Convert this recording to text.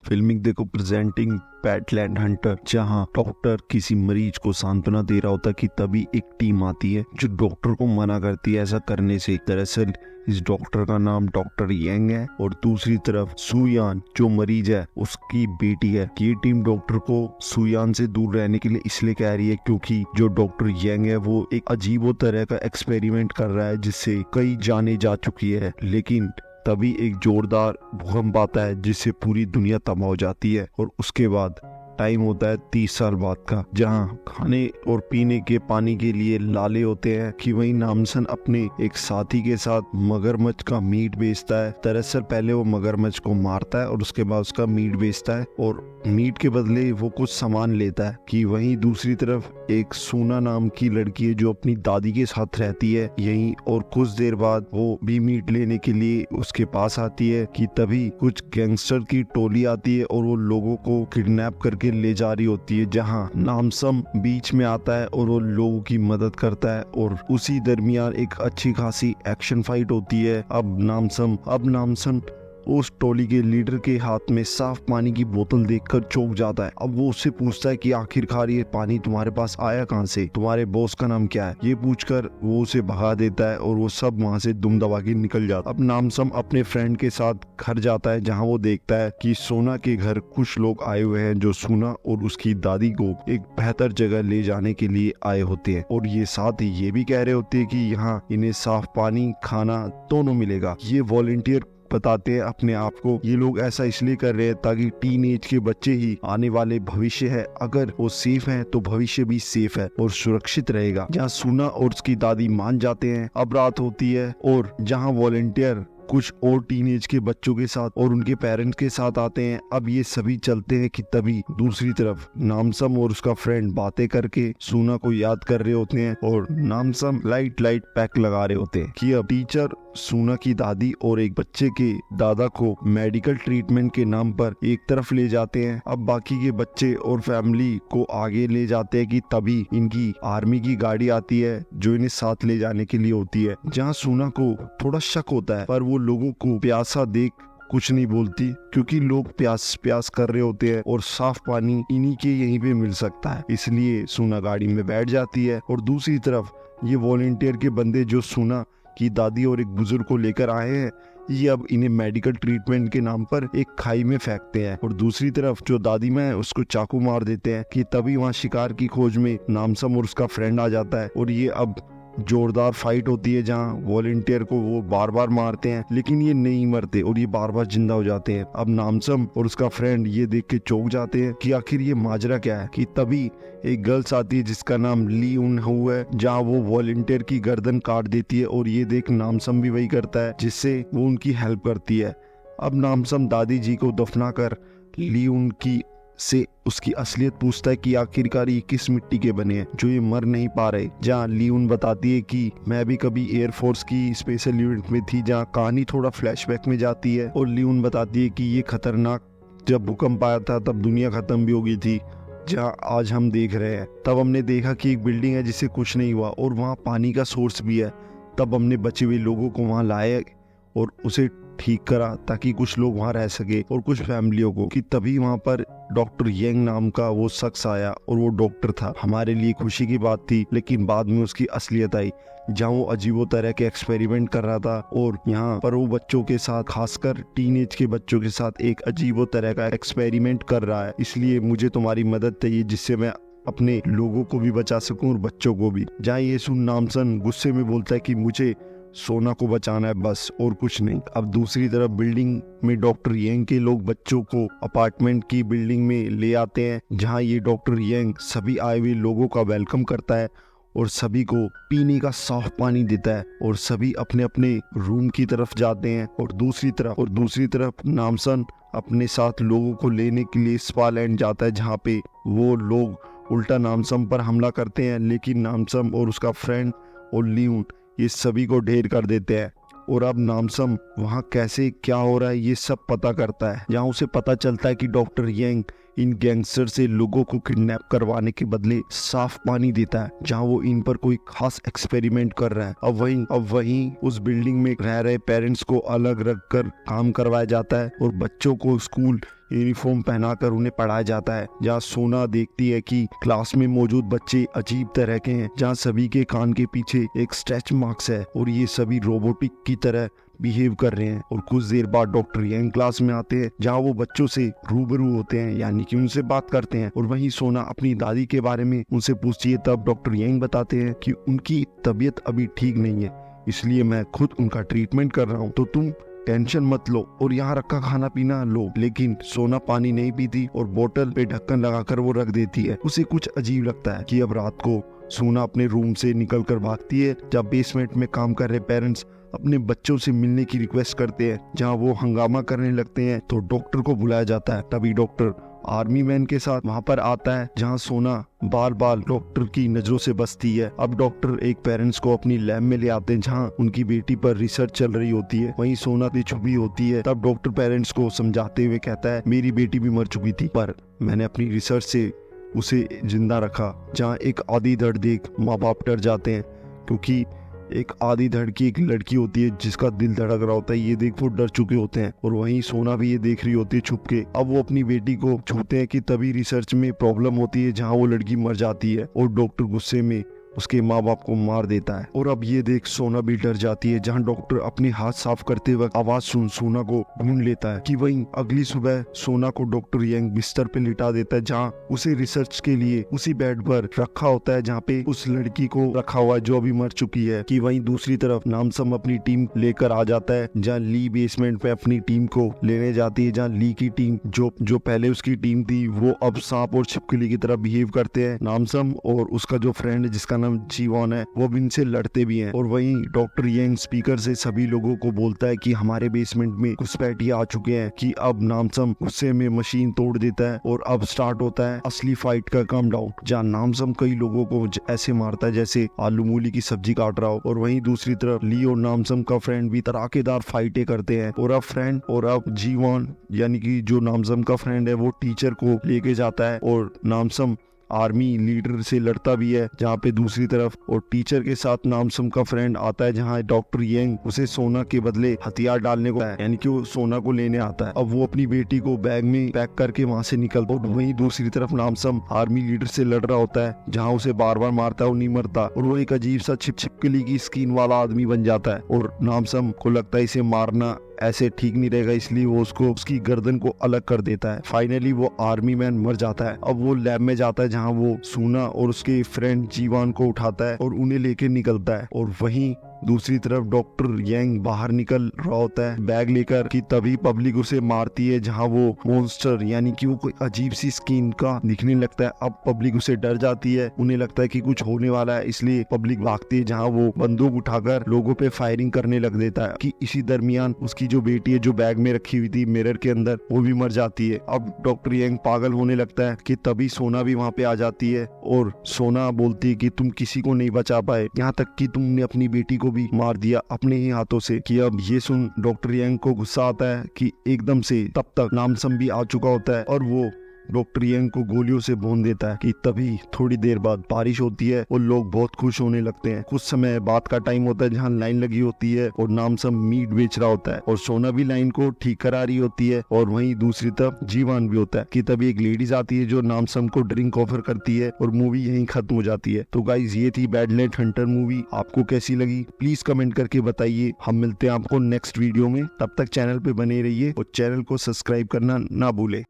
Filming देखो presenting पेटलैंड Hunter, जहां doctor किसी मरीज को सांत्वना दे रहा होता है कि तभी एक टीम आती है जो डॉक्टर को मना करती है ऐसा करने से। दरअसल इस डॉक्टर का नाम डॉक्टर यंग है और दूसरी तरफ सुयान जो मरीज है उसकी बेटी है। ये टीम डॉक्टर को सुयान से दूर रहने के लिए इसलिए कह रही है क्योंकि जो डॉक्टर यंग है वो एक अजीबो तरह का एक्सपेरिमेंट कर रहा है जिससे कई जाने जा चुकी है। लेकिन तभी एक जोरदार भूकंप आता है जिससे पूरी दुनिया तबाह हो जाती है और उसके बाद टाइम होता है 30 साल बाद का, जहां खाने और पीने के पानी के लिए लाले होते हैं कि वही नामसन अपने एक साथी के साथ मगरमच्छ का मीट बेचता है। दरअसल पहले वो मगरमच्छ को मारता है और उसके बाद उसका मीट बेचता है और मीट के बदले वो कुछ सामान लेता है। कि वहीं दूसरी तरफ एक सूना नाम की लड़की है जो अपनी दादी के साथ रहती है यहीं, और कुछ देर बाद वो भी मीट लेने के लिए उसके पास आती है कि तभी कुछ गैंगस्टर की टोली आती है और वो लोगों को किडनैप करके ले जा रही होती है, जहां नामसम बीच में आता है और वो लोगों की मदद करता है। और उसी दरमियान एक अच्छी खासी एक्शन फाइट होती है। अब नामसम उस टोली के लीडर के हाथ में साफ पानी की बोतल देखकर चौंक जाता है। अब वो उससे पूछता है कि आखिरकार ये पानी तुम्हारे पास आया कहाँ से, तुम्हारे बॉस का नाम क्या है। ये पूछकर वो उसे भगा देता है और वो सब वहाँ से दुम दबा के निकल जाता है। अब नामसम अपने फ्रेंड के साथ घर जाता है जहाँ वो देखता है कि सोना के घर कुछ लोग आए हुए हैं जो सोना और उसकी दादी को एक बेहतर जगह ले जाने के लिए आए होते हैं और ये साथ ही ये भी कह रहे होते हैं कि यहाँ इन्हें साफ पानी खाना दोनों मिलेगा। ये वॉलेंटियर बताते हैं अपने आप को ये लोग ऐसा इसलिए कर रहे हैं ताकि टीन एज के बच्चे ही आने वाले भविष्य है, अगर वो सेफ हैं तो भविष्य भी सेफ है और सुरक्षित रहेगा। जहाँ सुना और उसकी दादी मान जाते हैं। अब रात होती है और जहाँ वॉलेंटियर कुछ और टीनेज के बच्चों के साथ और उनके पेरेंट्स के साथ आते हैं। अब ये सभी चलते हैं कि तभी दूसरी तरफ नामसम और उसका फ्रेंड बातें करके सूना को याद कर रहे होते हैं और नामसम लाइट पैक लगा रहे होते हैं कि अब टीचर सूना की दादी और एक बच्चे के दादा को मेडिकल ट्रीटमेंट के नाम पर एक तरफ ले जाते हैं। अब बाकी के बच्चे और फैमिली को आगे ले जाते हैं कि तभी इनकी आर्मी की गाड़ी आती है जो इन्हें साथ ले जाने के लिए होती है। जहाँ सूना को थोड़ा शक होता है पर वो लोगों को प्यासा देख कुछ नहीं बोलती क्योंकि लोग प्यास कर रहे होते हैं और साफ पानी इन्हीं के यहीं पे मिल सकता है, इसलिए सूना गाड़ी में बैठ जाती है। और दूसरी तरफ ये वॉलेंटियर के बंदे जो सूना की दादी और एक बुजुर्ग को लेकर आए हैं ये अब इन्हें मेडिकल ट्रीटमेंट के नाम पर एक खाई में फेंकते हैं और दूसरी तरफ जो दादी माँ है उसको चाकू मार देते हैं। कि तभी वहाँ शिकार की खोज में नामसम और उसका फ्रेंड आ जाता है और ये अब जोरदार फाइट होती है जहाँ वॉलेंटियर को वो बार बार मारते हैं लेकिन ये नहीं मरते और ये बार बार जिंदा हो जाते हैं। अब नामसम और उसका फ्रेंड ये देख के चौंक जाते हैं कि आखिर ये माजरा क्या है। कि तभी एक गर्ल्स आती है जिसका नाम ली उन हु है, जहाँ वो वॉलेंटियर की गर्दन काट देती है और ये देख नामसम भी वही करता है जिससे वो उनकी हेल्प करती है। अब नामसम दादी जी को दफना कर ली उनकी से उसकी असलियत पूछता है कि आखिरकार ये किस मिट्टी के बने हैं जो ये मर नहीं पा रहे। जहाँ लियोन बताती है कि मैं भी कभी एयरफोर्स की स्पेशल यूनिट में थी, जहाँ कहानी थोड़ा फ्लैशबैक में जाती है। और लियोन बताती है कि ये खतरनाक जब भूकंप आया था तब दुनिया खत्म भी हो गई थी, जहाँ आज हम देख रहे हैं। तब हमने देखा कि एक बिल्डिंग है जिससे कुछ नहीं हुआ और वहाँ पानी का सोर्स भी है। तब हमने बचे हुए लोगों को वहाँ लाया और उसे ठीक करा ताकि कुछ लोग वहाँ रह सके और कुछ फैमिलियों को। कि तभी वहाँ पर डॉक्टर यंग नाम का वो शख्स आया और वो डॉक्टर था। हमारे लिए खुशी की बात थी लेकिन बाद में उसकी असलियत आई, जहाँ वो अजीबो तरह के एक्सपेरिमेंट कर रहा था और यहाँ पर वो बच्चों के साथ खासकर टीनेज के बच्चों के साथ एक अजीबो तरह का एक्सपेरिमेंट कर रहा है। इसलिए मुझे तुम्हारी मदद चाहिए जिससे मैं अपने लोगों को भी बचा सकूं और बच्चों को भी। जहाँ ये सुन नामसन गुस्से में बोलता है कि मुझे सोना को बचाना है बस और कुछ नहीं। अब दूसरी तरफ बिल्डिंग में डॉक्टर यंग के लोग बच्चों को अपार्टमेंट की बिल्डिंग में ले आते हैं, जहां ये डॉक्टर यंग सभी आए हुए लोगों का वेलकम करता है और सभी को पीने का साफ पानी देता है और सभी अपने अपने रूम की तरफ जाते हैं। और दूसरी तरफ नामसन अपने साथ लोगों को लेने के लिए स्पा लैंड जाता है, जहाँ पे वो लोग उल्टा नामसम पर हमला करते हैं लेकिन नामसम और उसका फ्रेंड और लियोन ये सभी को ढेर कर देते हैं। और अब नामसम वहाँ कैसे क्या हो रहा है ये सब पता करता है, जहाँ उसे पता चलता है कि डॉक्टर यंग इन गैंगस्टर से लोगों को किडनैप करवाने के बदले साफ पानी देता है, जहाँ वो इन पर कोई खास एक्सपेरिमेंट कर रहा है। अब वहीं उस बिल्डिंग में रह रहे पेरेंट्स को अलग रख कर काम करवाया जाता है और बच्चों को स्कूल यूनिफॉर्म पहनाकर उन्हें पढ़ाया जाता है। जहाँ सोना देखती है कि क्लास में मौजूद बच्चे अजीब तरह के हैं, जहाँ सभी के कान के पीछे एक स्ट्रेच मार्क्स है और ये सभी रोबोटिक की तरह बिहेव कर रहे हैं। और कुछ देर बाद डॉक्टर यंग क्लास में आते हैं, जहाँ वो बच्चों से रूबरू होते हैं, यानी कि उनसे बात करते हैं। और वहीं सोना अपनी दादी के बारे में उनसे पूछती है। तब डॉक्टर यंग बताते हैं कि उनकी तबीयत अभी ठीक नहीं है, इसलिए मैं खुद उनका ट्रीटमेंट कर रहा हूँ, तो तुम टेंशन मत लो और यहाँ रखा खाना पीना लो। लेकिन सोना पानी नहीं पीती और बोतल पे ढक्कन लगाकर वो रख देती है। उसे कुछ अजीब लगता है कि अब रात को सोना अपने रूम से निकलकर भागती है। जब बेसमेंट में काम कर रहे पेरेंट्स अपने बच्चों से मिलने की रिक्वेस्ट करते हैं, जहाँ वो हंगामा करने लगते हैं, तो डॉक्टर को बुलाया जाता है। तभी डॉक्टर आर्मी मैन के साथ वहाँ पर आता है, जहाँ सोना बार बार डॉक्टर की नजरों से बचती है। अब डॉक्टर एक पेरेंट्स को अपनी लैब में ले आते हैं, जहाँ उनकी बेटी पर रिसर्च चल रही होती है। वहीं सोना भी छुपी होती है। तब डॉक्टर पेरेंट्स को समझाते हुए कहता है, मेरी बेटी भी मर चुकी थी, पर मैंने अपनी रिसर्च से उसे जिंदा रखा। जहाँ एक आधी धड़ देख माँ बाप डर जाते हैं, क्योंकि एक आधी धड़ की एक लड़की होती है जिसका दिल धड़क रहा होता है, ये देख वो डर चुके होते हैं। और वहीं सोना भी ये देख रही होती है छुप के। अब वो अपनी बेटी को छूते हैं कि तभी रिसर्च में प्रॉब्लम होती है, जहाँ वो लड़की मर जाती है और डॉक्टर गुस्से में उसके माँ बाप को मार देता है। और अब ये देख सोना भी डर जाती है। जहाँ डॉक्टर अपने हाथ साफ करते वक्त आवाज सुन सोना को ढूंढ लेता है। कि वहीं अगली सुबह सोना को डॉक्टर यंग बिस्तर पे लिटा देता है, जहाँ उसे रिसर्च के लिए उसी बेड पर रखा होता है जहाँ पे उस लड़की को रखा हुआ है जो अभी मर चुकी है। कि वहीं दूसरी तरफ नामसम अपनी टीम लेकर आ जाता है, जहाँ ली बेसमेंट पे अपनी टीम को लेने जाती है। जहाँ ली की टीम जो पहले उसकी टीम थी, वो अब सांप और छिपकली की तरह बिहेव करते हैं। नामसम और उसका जो फ्रेंड है जिसका नाम जीवन है, वो भी इनसे लड़ते भी हैं। और वहीं डॉक्टर यंग स्पीकर से सभी लोगों को बोलता है कि हमारे बेसमेंट में घुसपैठिए आ चुके हैं। कि अब नामसम गुस्से में मशीन तोड़ देता है और अब स्टार्ट होता है असली फाइट का कम डाउन, जहाँ नामसम कई लोगों को ऐसे मारता है जैसे आलू मूली की सब्जी काट रहा हो। और वहीं दूसरी तरफ ली और नामसम का फ्रेंड भी तड़ाकेदार फाइटें करते हैं। और अब जीवन यानी कि जो नामसम का फ्रेंड है वो टीचर को लेके जाता है और नामसम आर्मी लीडर से लड़ता भी है। जहाँ पे दूसरी तरफ और टीचर के साथ नामसम का फ्रेंड आता है, जहाँ डॉक्टर यंग उसे सोना के बदले हथियार डालने को है, यानी कि वो सोना को लेने आता है। अब वो अपनी बेटी को बैग में पैक करके वहाँ से निकलता है। और वहीं दूसरी तरफ नामसम आर्मी लीडर से लड़ रहा होता है, जहाँ उसे बार बार मारता है और नहीं मरता। और वो एक अजीब सा छिपकली की स्किन वाला आदमी बन जाता है। और नामसम को लगता है इसे मारना ऐसे ठीक नहीं रहेगा, इसलिए वो उसकी गर्दन को अलग कर देता है। फाइनली वो आर्मी मैन मर जाता है। अब वो लैब में जाता है, जहाँ वो सोना और उसके फ्रेंड जीवान को उठाता है और उन्हें लेके निकलता है। और वहीं दूसरी तरफ डॉक्टर यंग बाहर निकल रहा होता है बैग लेकर, कि तभी पब्लिक उसे मारती है, जहाँ वो मॉन्स्टर यानी कि वो कोई अजीब सी स्किन का दिखने लगता है। अब पब्लिक उसे डर जाती है, उन्हें लगता है कि कुछ होने वाला है, इसलिए पब्लिक भागती है, जहाँ वो बंदूक उठाकर लोगों पे फायरिंग करने लग देता है। कि इसी दरमियान उसकी जो बेटी है जो बैग में रखी हुई थी मिरर के अंदर, वो भी मर जाती है। अब डॉक्टर यंग पागल होने लगता है कि तभी सोना भी वहाँ पे आ जाती है और सोना बोलती है कि तुम किसी को नहीं बचा पाए, यहाँ तक कि तुमने अपनी बेटी को भी मार दिया अपने ही हाथों से। कि अब ये सुन डॉक्टर यंग को गुस्सा आता है कि एकदम से तब तक नामसम भी आ चुका होता है और वो डॉक्टर यंग को गोलियों से भून देता है। कि तभी थोड़ी देर बाद बारिश होती है और लोग बहुत खुश होने लगते हैं। कुछ समय बाद का टाइम होता है, जहाँ लाइन लगी होती है और नामसम मीट बेच रहा होता है और सोना भी लाइन को ठीक करा रही होती है। और वहीं दूसरी तरफ जीवान भी होता है। कि तभी एक लेडीज आती है जो नामसम को ड्रिंक ऑफर करती है और मूवी यहीं खत्म हो जाती है। तो गाइज ये थी बैडलैंड हंटर मूवी, आपको कैसी लगी प्लीज कमेंट करके बताइए। हम मिलते हैं आपको नेक्स्ट वीडियो में, तब तक चैनल पे बने रहिए और चैनल को सब्सक्राइब करना ना भूले।